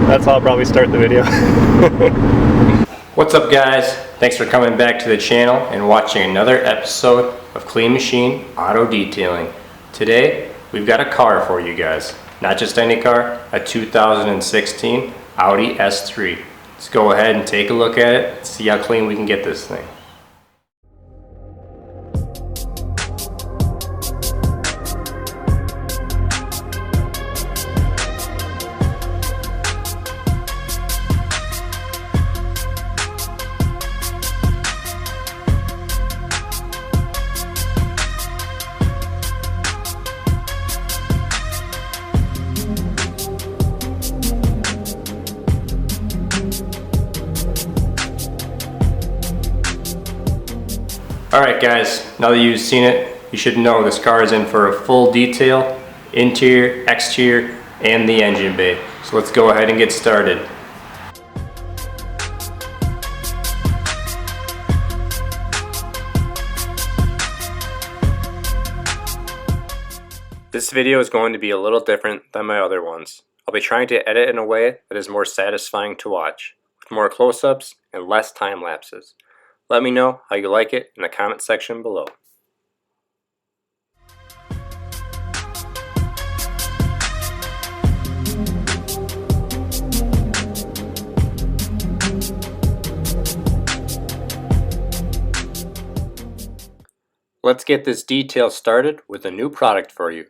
that's how I'll probably start the video. What's up, guys? Thanks for coming back to the channel and watching another episode of Clean Machine Auto Detailing. Today we've got a car for you guys. Not just any car, a 2016 Audi S3. Let's go ahead and take a look at it and see how clean we can get this thing. Alright guys, now that you've seen it, you should know this car is in for a full detail, interior, exterior, and the engine bay. So let's go ahead and get started. This video is going to be a little different than my other ones. I'll be trying to edit in a way that is more satisfying to watch, with more close-ups and less time lapses. Let me know how you like it in the comment section below. Let's get this detail started with a new product for you.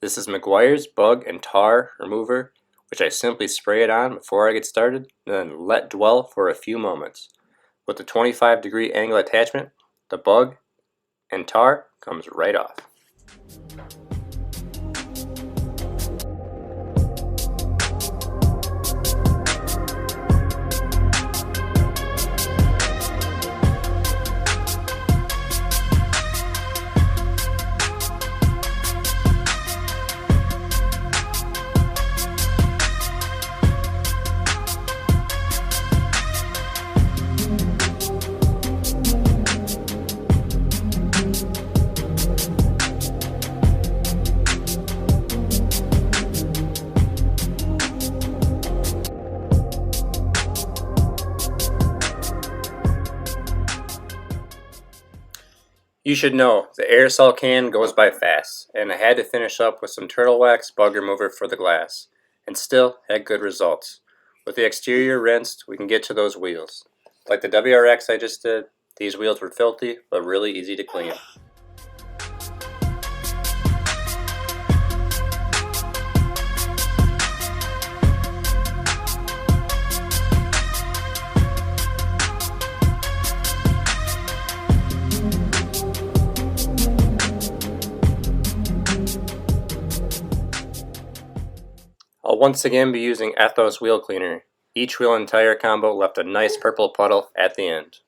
This is Mcguire's bug and tar remover, which I simply spray it on before I get started and then let dwell for a few moments. With the 25-degree angle attachment, the bug and tar comes right off. You should know, the aerosol can goes by fast, and I had to finish up with some turtle wax bug remover for the glass, and still had good results. With the exterior rinsed, we can get to those wheels. Like the WRX I just did, these wheels were filthy, but really easy to clean. I'll once again be using Ethos Wheel Cleaner. Each wheel and tire combo left a nice purple puddle at the end.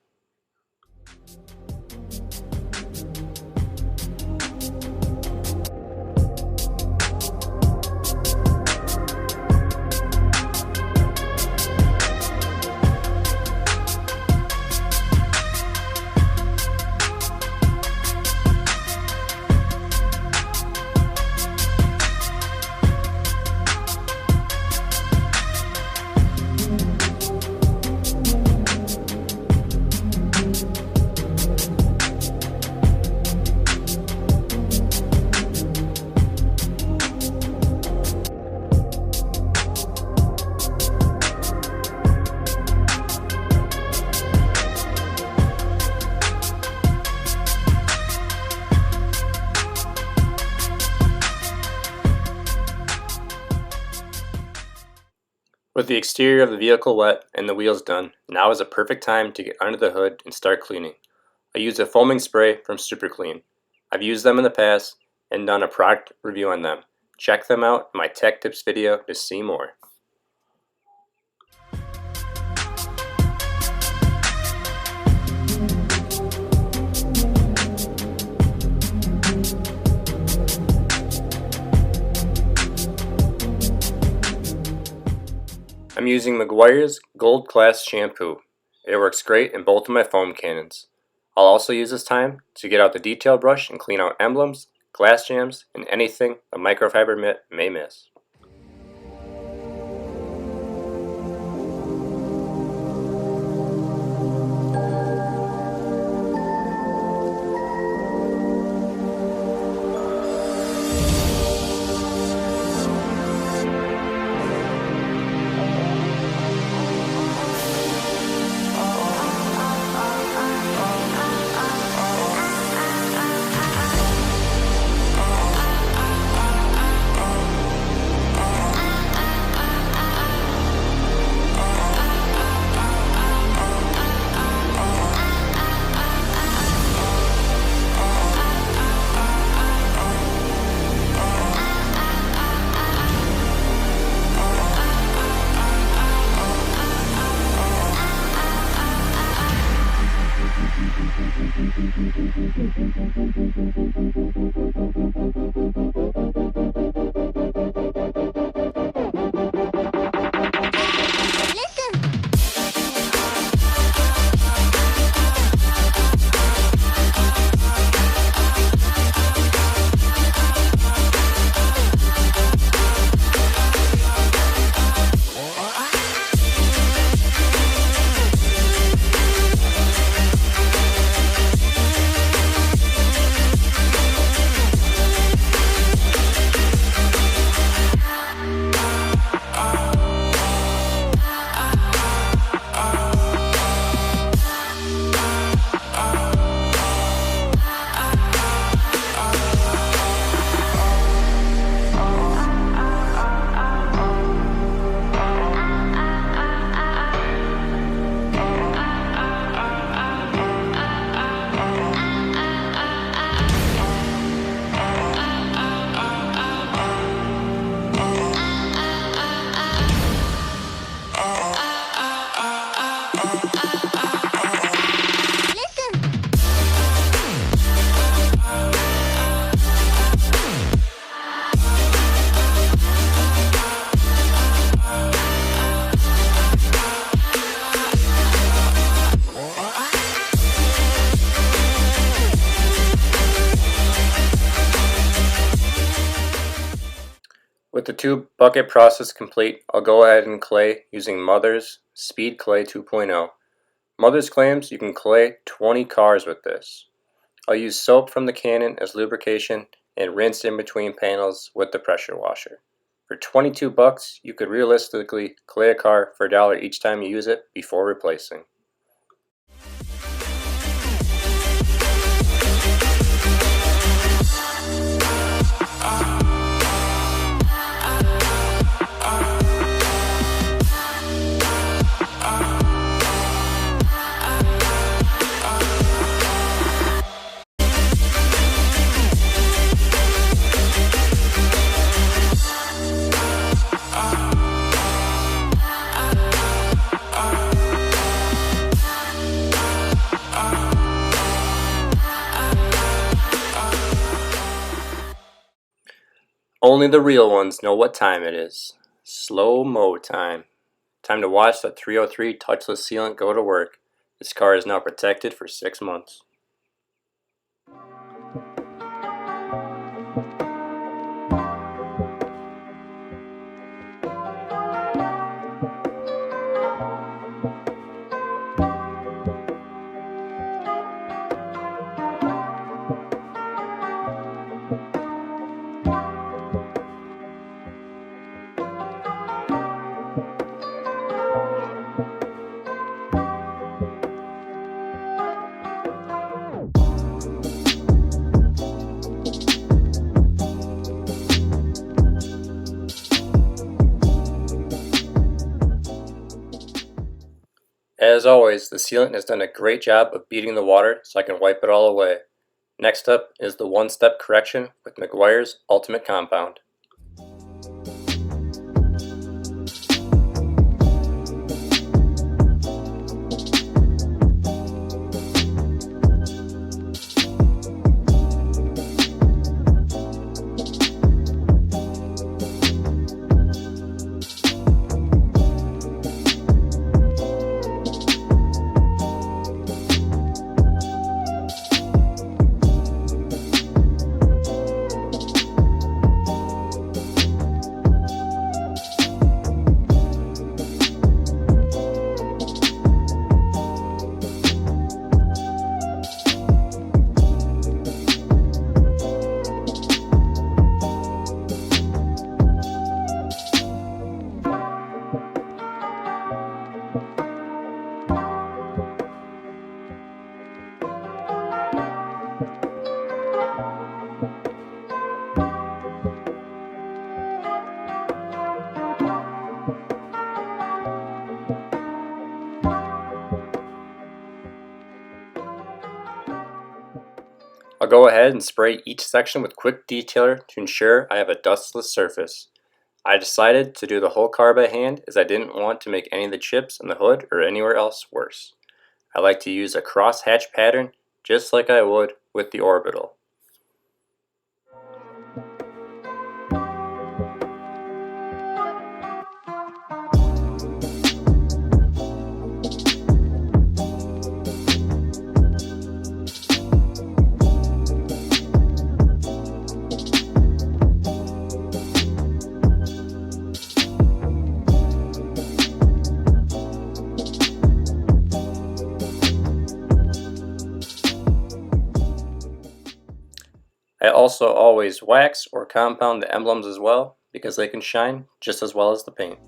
With the exterior of the vehicle wet and the wheels done, now is a perfect time to get under the hood and start cleaning. I use a foaming spray from Super Clean. I've used them in the past and done a product review on them. Check them out in my tech tips video to see more. I'm using Mcguire's Gold Class shampoo. It works great in both of my foam cannons. I'll also use this time to get out the detail brush and clean out emblems, glass jams, and anything a microfiber mitt may miss. With the 2-bucket process complete, I'll go ahead and clay using Mother's Speed Clay 2.0. Mother's claims you can clay 20 cars with this. I'll use soap from the cannon as lubrication and rinse in between panels with the pressure washer. For $22, you could realistically clay a car for $1 each time you use it before replacing. Only the real ones know what time it is. Slow-mo time. Time to watch that 303 touchless sealant go to work. This car is now protected for 6 months. As always, the sealant has done a great job of beating the water so I can wipe it all away. Next up is the one-step correction with Mcguire's Ultimate Compound. I'll go ahead and spray each section with quick detailer to ensure I have a dustless surface. I decided to do the whole car by hand as I didn't want to make any of the chips in the hood or anywhere else worse. I like to use a cross-hatch pattern just like I would with the orbital. I also always wax or compound the emblems as well because they can shine just as well as the paint.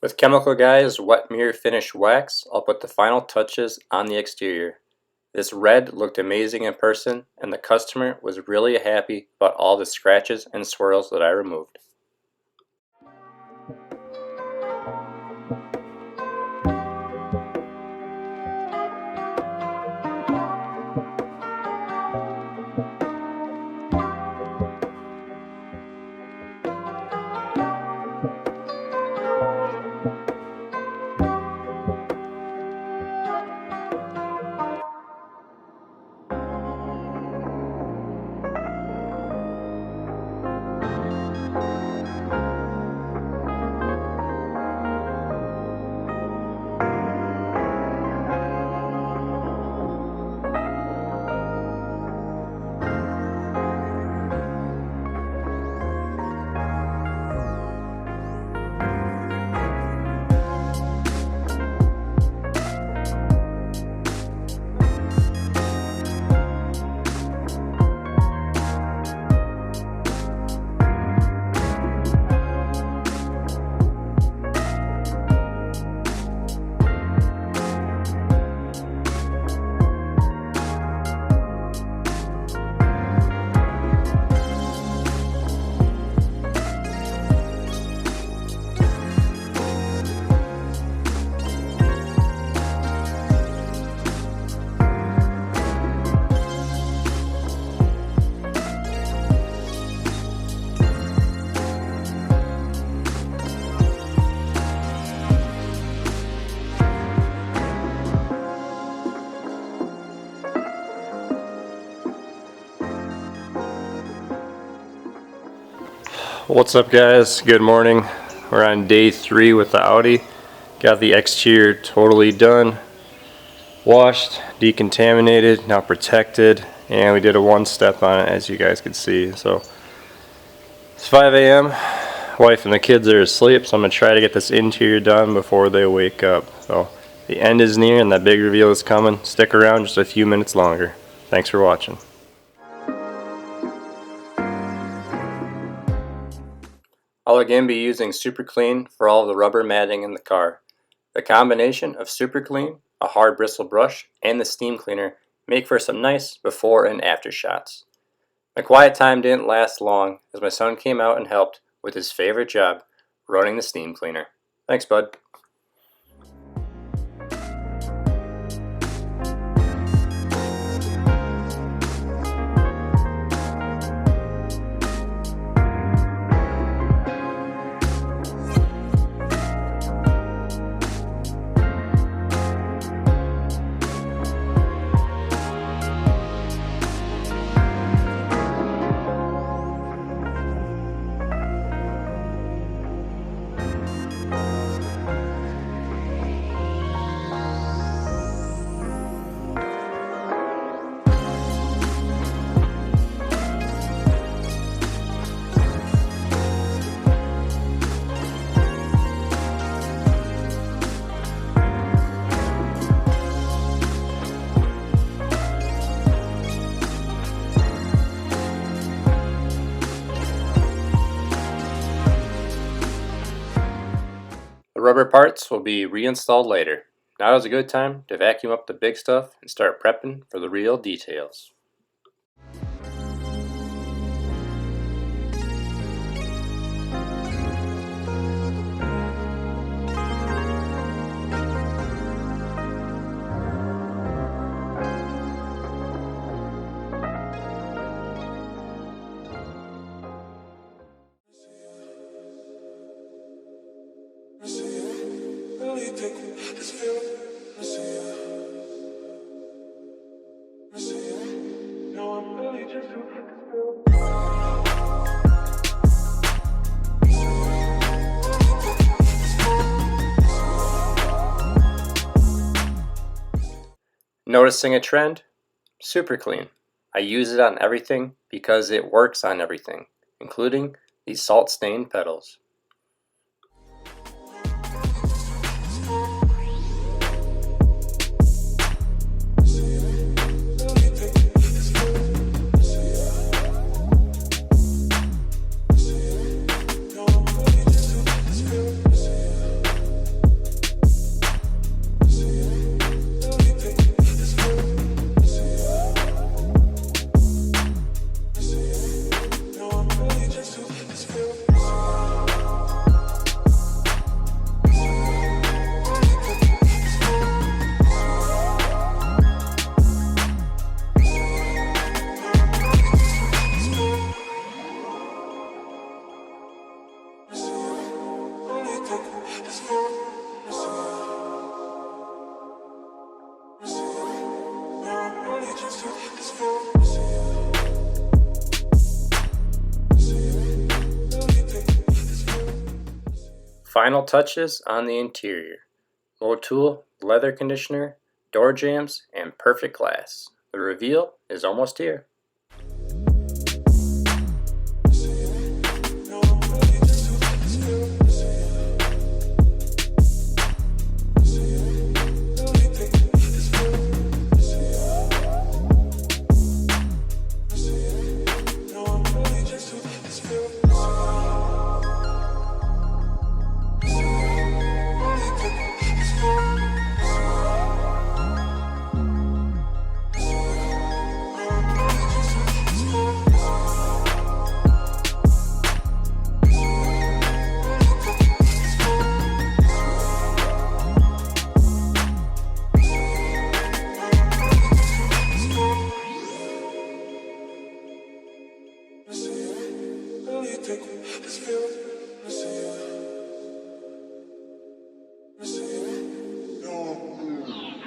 With Chemical Guy's Wet Mirror Finish Wax, I'll put the final touches on the exterior. This red looked amazing in person, and the customer was really happy about all the scratches and swirls that I removed. What's up guys? Good morning. We're on day 3 with the Audi. Got the exterior totally done. Washed, decontaminated, now protected, and we did a one-step on it as you guys can see. So it's 5 a.m. Wife and the kids are asleep, so I'm going to try to get this interior done before they wake up. So the end is near and that big reveal is coming. Stick around just a few minutes longer. Thanks for watching. I'll again be using Super Clean for all of the rubber matting in the car. The combination of Super Clean, a hard bristle brush, and the steam cleaner make for some nice before and after shots. My quiet time didn't last long as my son came out and helped with his favorite job, running the steam cleaner. Thanks, bud. The rubber parts will be reinstalled later. Now is a good time to vacuum up the big stuff and start prepping for the real details. Noticing a trend? Super Clean. I use it on everything because it works on everything, including these salt-stained pedals. Final touches on the interior. Mold tool, leather conditioner, door jambs, and perfect glass. The reveal is almost here.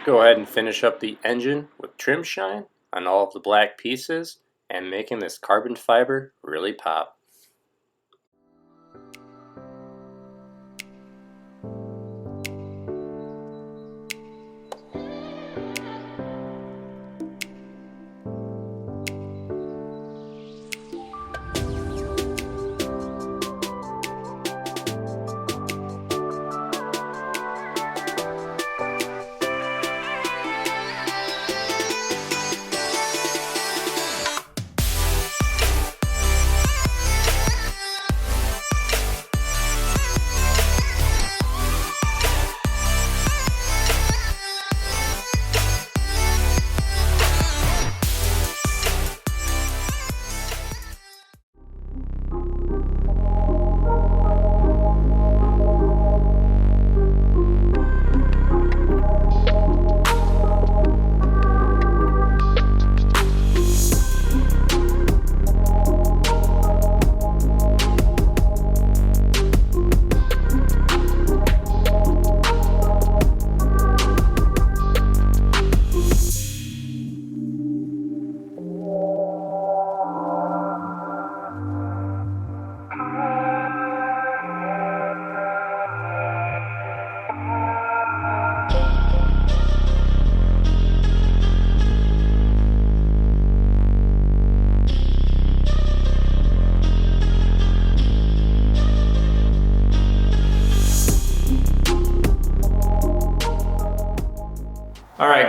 Go ahead and finish up the engine with trim shine on all of the black pieces and making this carbon fiber really pop.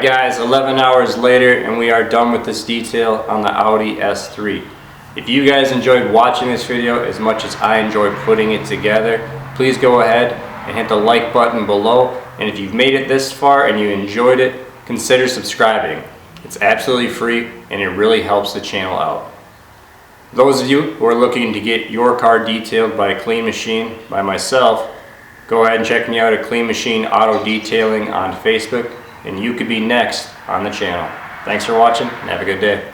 Alright guys, 11 hours later and we are done with this detail on the Audi S3. If you guys enjoyed watching this video as much as I enjoyed putting it together, please go ahead and hit the like button below. And if you've made it this far and you enjoyed it, consider subscribing. It's absolutely free and it really helps the channel out. Those of you who are looking to get your car detailed by a clean machine, by myself, go ahead and check me out at Clean Machine Auto Detailing on Facebook, and you could be next on the channel. Thanks for watching and have a good day.